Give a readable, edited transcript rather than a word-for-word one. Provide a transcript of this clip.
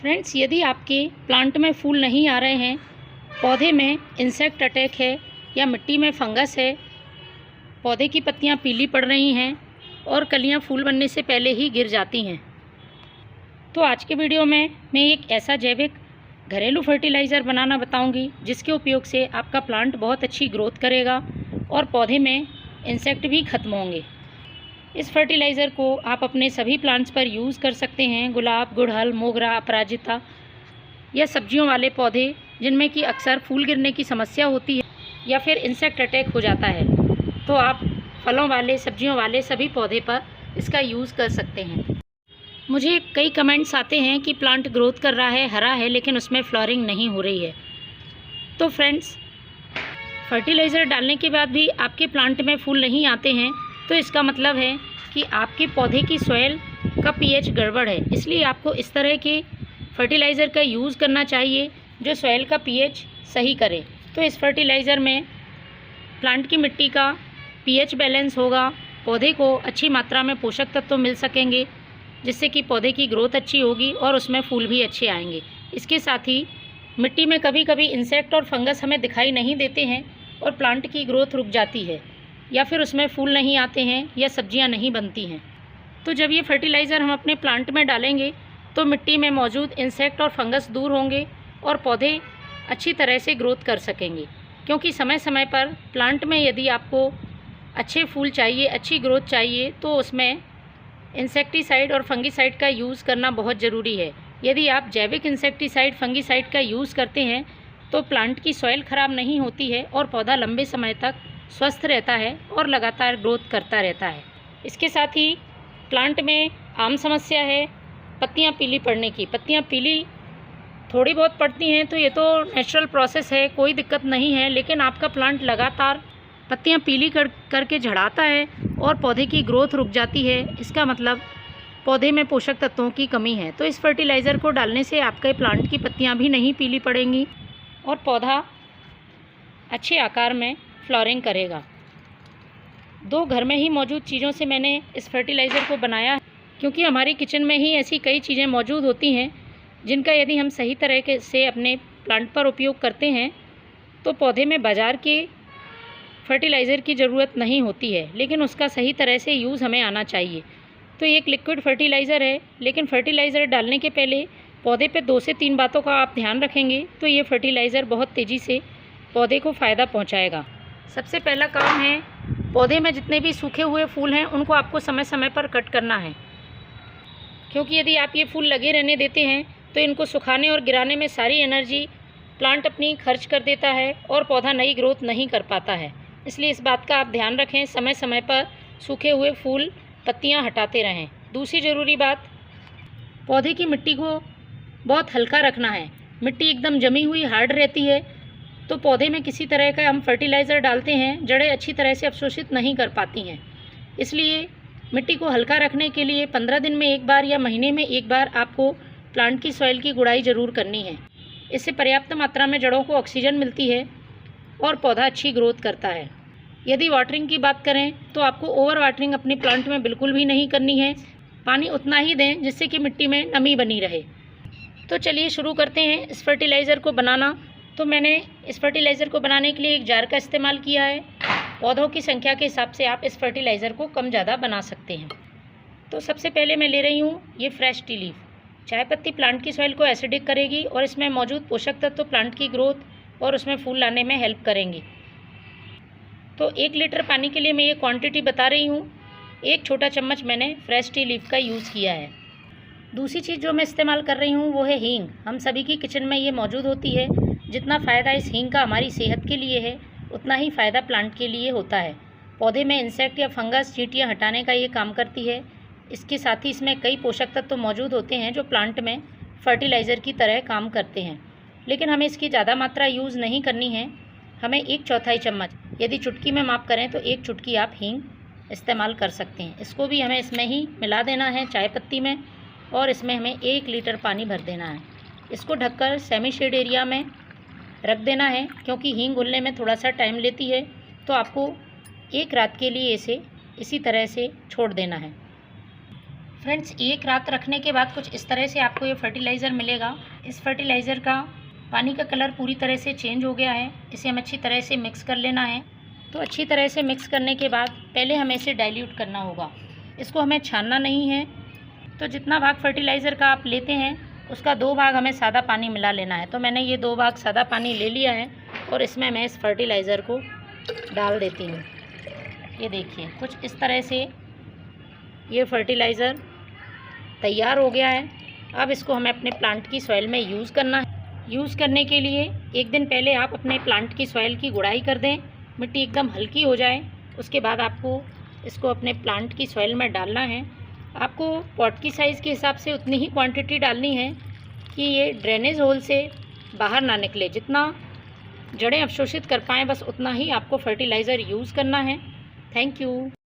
Friends, यदि आपके plant में फूल नहीं आ रहे हैं, पौधे में इंसेक्ट अटैक है या मिट्टी में फंगस है, पौधे की पत्तियां पीली पड़ रही हैं और कलियां फूल बनने से पहले ही गिर जाती हैं, तो आज के वीडियो में मैं एक ऐसा जैविक घरेलू फर्टिलाइज़र बनाना बताऊंगी जिसके उपयोग से आपका प्लांट बहुत अच्छी ग्रोथ करेगा और पौधे में इंसेक्ट भी खत्म होंगे। इस फर्टिलाइज़र को आप अपने सभी प्लांट्स पर यूज़ कर सकते हैं। गुलाब, गुड़हल, मोगरा, अपराजिता या सब्जियों वाले पौधे जिनमें कि अक्सर फूल गिरने की समस्या होती है या फिर इंसेक्ट अटैक हो जाता है, तो आप फलों वाले, सब्जियों वाले सभी पौधे पर इसका यूज़ कर सकते हैं। मुझे कई कमेंट्स आते हैं कि प्लांट ग्रोथ कर रहा है, हरा है, लेकिन उसमें फ्लावरिंग नहीं हो रही है। तो फ्रेंड्स, फर्टिलाइज़र डालने के बाद भी आपके प्लांट में फूल नहीं आते हैं, तो इसका मतलब है कि आपके पौधे की सॉइल का पीएच गड़बड़ है। इसलिए आपको इस तरह के फर्टिलाइज़र का यूज़ करना चाहिए जो सॉइल का पीएच सही करे। तो इस फर्टिलाइज़र में प्लांट की मिट्टी का पीएच बैलेंस होगा, पौधे को अच्छी मात्रा में पोषक तत्व मिल सकेंगे, जिससे कि पौधे की ग्रोथ अच्छी होगी और उसमें फूल भी अच्छे आएंगे। इसके साथ ही मिट्टी में कभी कभी इंसेक्ट और फंगस हमें दिखाई नहीं देते हैं और प्लांट की ग्रोथ रुक जाती है या फिर उसमें फूल नहीं आते हैं या सब्जियां नहीं बनती हैं। तो जब ये फर्टिलाइज़र हम अपने प्लांट में डालेंगे तो मिट्टी में मौजूद इंसेक्ट और फंगस दूर होंगे और पौधे अच्छी तरह से ग्रोथ कर सकेंगे। क्योंकि समय समय पर प्लांट में यदि आपको अच्छे फूल चाहिए, अच्छी ग्रोथ चाहिए, तो उसमें इंसेक्टिसाइड और फंगिसाइड का यूज़ करना बहुत ज़रूरी है। यदि आप जैविक इंसेक्टिसाइड, फंगिसाइड का यूज़ करते हैं तो प्लांट की सॉइल ख़राब नहीं होती है और पौधा लंबे समय तक स्वस्थ रहता है और लगातार ग्रोथ करता रहता है। इसके साथ ही प्लांट में आम समस्या है पत्तियां पीली पड़ने की। पत्तियां पीली थोड़ी बहुत पड़ती हैं तो ये तो नेचुरल प्रोसेस है, कोई दिक्कत नहीं है, लेकिन आपका प्लांट लगातार पत्तियां पीली करके झड़ाता है और पौधे की ग्रोथ रुक जाती है, इसका मतलब पौधे में पोषक तत्वों की कमी है। तो इस फर्टिलाइज़र को डालने से आपके प्लांट की पत्तियां भी नहीं पीली पड़ेंगी और पौधा अच्छे आकार में फ्लावरिंग करेगा। दो घर में ही मौजूद चीज़ों से मैंने इस फर्टिलाइज़र को बनाया है, क्योंकि हमारी किचन में ही ऐसी कई चीज़ें मौजूद होती हैं जिनका यदि हम सही तरह से अपने प्लांट पर उपयोग करते हैं तो पौधे में बाज़ार के फर्टिलाइज़र की ज़रूरत नहीं होती है, लेकिन उसका सही तरह से यूज़ हमें आना चाहिए। तो ये एक लिक्विड फर्टिलाइज़र है, लेकिन फर्टिलाइज़र डालने के पहले पौधे पे 2 से 3 बातों का आप ध्यान रखेंगे तो ये फर्टिलाइज़र बहुत तेज़ी से पौधे को फ़ायदा पहुँचाएगा। सबसे पहला काम है, पौधे में जितने भी सूखे हुए फूल हैं उनको आपको समय समय पर कट करना है, क्योंकि यदि आप ये फूल लगे रहने देते हैं तो इनको सुखाने और गिराने में सारी एनर्जी प्लांट अपनी खर्च कर देता है और पौधा नई ग्रोथ नहीं कर पाता है। इसलिए इस बात का आप ध्यान रखें, समय समय पर सूखे हुए फूल, पत्तियां हटाते रहें। दूसरी ज़रूरी बात, पौधे की मिट्टी को बहुत हल्का रखना है। मिट्टी एकदम जमी हुई हार्ड रहती है तो पौधे में किसी तरह का हम फर्टिलाइज़र डालते हैं, जड़ें अच्छी तरह से अवशोषित नहीं कर पाती हैं। इसलिए मिट्टी को हल्का रखने के लिए 15 दिन में एक बार या महीने में एक बार आपको प्लांट की सॉइल की गुड़ाई ज़रूर करनी है। इससे पर्याप्त मात्रा में जड़ों को ऑक्सीजन मिलती है और पौधा अच्छी ग्रोथ करता है। यदि वाटरिंग की बात करें तो आपको ओवर वाटरिंग अपने प्लांट में बिल्कुल भी नहीं करनी है। पानी उतना ही दें जिससे कि मिट्टी में नमी बनी रहे। तो चलिए शुरू करते हैं इस फर्टिलाइज़र को बनाना। तो मैंने इस फर्टिलाइज़र को बनाने के लिए एक जार का इस्तेमाल किया है। पौधों की संख्या के हिसाब से आप इस फर्टिलाइज़र को कम ज़्यादा बना सकते हैं। तो सबसे पहले मैं ले रही हूँ ये फ्रेश टी लीफ। चाय पत्ती प्लांट की सॉइल को एसिडिक करेगी और इसमें मौजूद पोषक तत्व प्लांट की ग्रोथ और उसमें फूल लाने में हेल्प करेंगी। तो 1 लीटर पानी के लिए मैं ये क्वांटिटी बता रही हूँ। 1 छोटा चम्मच मैंने फ्रेश टी लीफ का यूज़ किया है। दूसरी चीज़ जो मैं इस्तेमाल कर रही हूँ वो है हींग। हम सभी की किचन में ये मौजूद होती है। जितना फ़ायदा इस हींग का हमारी सेहत के लिए है, उतना ही फ़ायदा प्लांट के लिए होता है। पौधे में इंसेक्ट या फंगस, चींटियाँ हटाने का ये काम करती है। इसके साथ ही इसमें कई पोषक तत्व तो मौजूद होते हैं जो प्लांट में फर्टिलाइज़र की तरह काम करते हैं, लेकिन हमें इसकी ज़्यादा मात्रा यूज़ नहीं करनी है। हमें 1/4 चम्मच, यदि चुटकी में माप करें तो 1 चुटकी आप हींग इस्तेमाल कर सकते हैं। इसको भी हमें इसमें ही मिला देना है चाय पत्ती में, और इसमें हमें 1 लीटर पानी भर देना है। इसको ढककर सेमी शेड एरिया में रख देना है, क्योंकि हींग घुलने में थोड़ा सा टाइम लेती है। तो आपको 1 रात के लिए इसे इसी तरह से छोड़ देना है। फ्रेंड्स, एक रात रखने के बाद कुछ इस तरह से आपको ये फर्टिलाइज़र मिलेगा। इस फर्टिलाइज़र का पानी का कलर पूरी तरह से चेंज हो गया है। इसे हम अच्छी तरह से मिक्स कर लेना है। तो अच्छी तरह से मिक्स करने के बाद पहले हमें इसे डाइल्यूट करना होगा। इसको हमें छानना नहीं है। तो जितना भाग फर्टिलाइज़र का आप लेते हैं उसका 2 भाग हमें सादा पानी मिला लेना है। तो मैंने ये 2 भाग सादा पानी ले लिया है और इसमें मैं इस फर्टिलाइज़र को डाल देती हूँ। ये देखिए, कुछ इस तरह से ये फर्टिलाइज़र तैयार हो गया है। अब इसको हमें अपने प्लांट की सॉइल में यूज़ करना है। यूज़ करने के लिए एक दिन पहले आप अपने प्लांट की सॉइल की गुड़ाई कर दें, मिट्टी एकदम हल्की हो जाए। उसके बाद आपको इसको अपने प्लांट की सॉइल में डालना है। आपको पॉट की साइज़ के हिसाब से उतनी ही क्वांटिटी डालनी है कि ये ड्रेनेज होल से बाहर ना निकले। जितना जड़ें अवशोषित कर पाएँ बस उतना ही आपको फर्टिलाइज़र यूज़ करना है। Thank you.